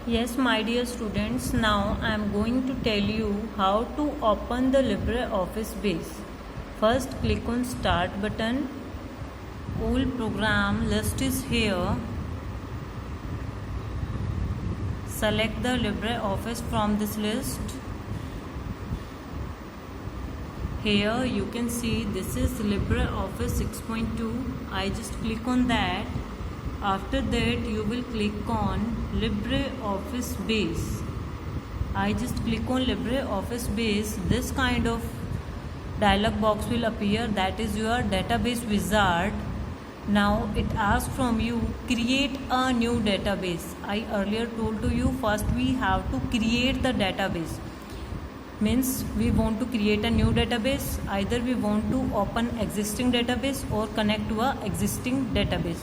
Yes, my dear students, now I am going to tell you how to open the LibreOffice base. First, click on Start button. All program list is here. Select the LibreOffice from this list. Here you can see this is LibreOffice 6.2. I just click on that. After that you will click on LibreOffice base. I just click on LibreOffice base. This kind of dialog box will appear, that is your database wizard. Now it asks from you create a new database. I earlier told to you first we have to create the database. Means we want to create a new database, either we want to open existing database or connect to a existing database.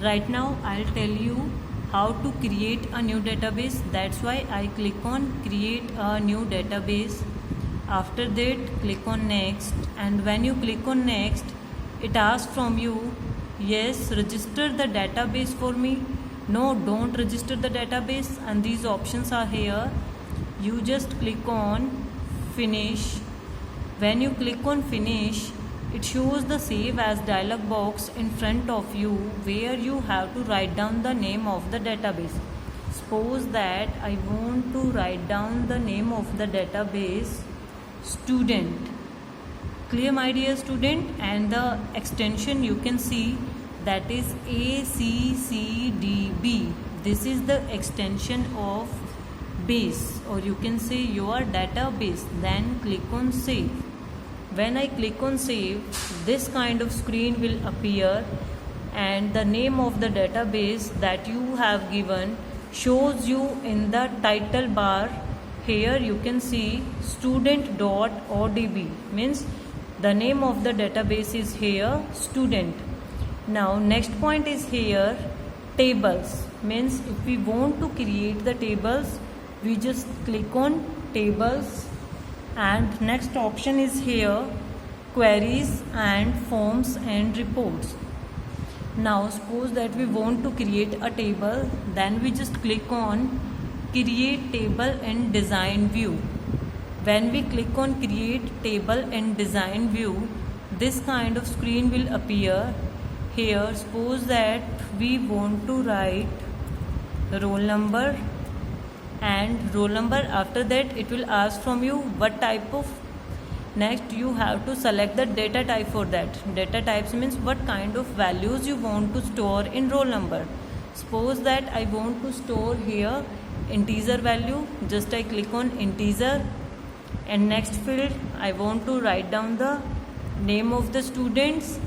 Right now I'll tell you how to create a new database. That's why I click on create a new database. After that click on next, and when you click on next it asks from you, yes, register the database for me, no, don't register the database, and these options are here. You just click on finish. When you click on finish, it shows the save as dialog box in front of you where you have to write down the name of the database. Suppose that I want to write down the name of the database student. Clear, my dear student? And the extension you can see, that is ACCDB. This is the extension of base, or you can say your database. Then click on save. When I click on save, this kind of screen will appear and the name of the database that you have given shows you in the title bar. Here you can see student.odb, means the name of the database is here student. Now next point is here tables, means if we want to create the tables, we just click on tables, and next option is here queries and forms and reports. Now suppose that we want to create a table, then we just click on create table in design view. When we click on create table in design view, this kind of screen will appear. Here suppose that we want to write roll number and roll number. After that it will ask from you what type of, next you have to select the data type for that. Data types means what kind of values you want to store in roll number. Suppose that I want to store here integer value, just I click on integer, and next field I want to write down the name of the students,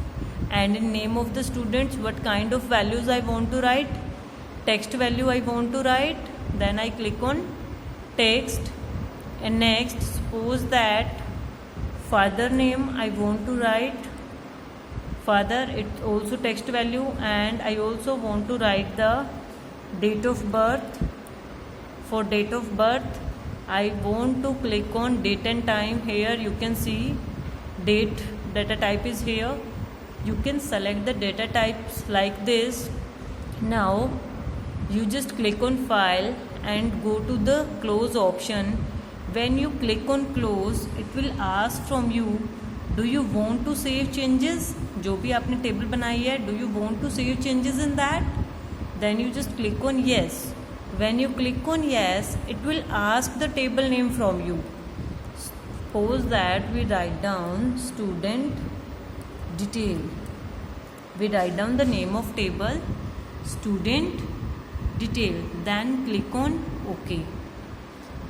and in name of the students what kind of values I want to write, text value I want to write. Then I click on text, and next suppose that father name I want to write father, it also text value, and I also want to write the date of birth. For date of birth I want to click on date and time. Here you can see date, data type is here. You can select the data types like this. Now you just click on file and go to the close option. When you click on close, it will ask from you, do you want to save changes? जो भी आपने table बनाई है, do you want to save changes in that? Then you just click on yes. When you click on yes, it will ask the table name from you. Suppose that we write down student detail. We write down the name of table student detail, then click on OK.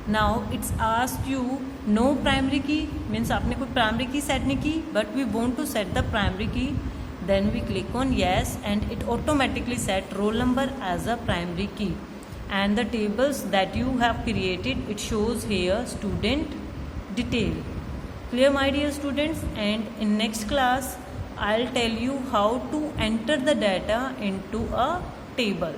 Now it's asked you no primary key, means आपने कोई primary key set नहीं की, but we want to set the primary key. Then we click on yes, and it automatically set roll number as a primary key, and the tables that you have created, it shows here student detail. Clear, my dear students? And in next class I'll tell you how to enter the data into a table.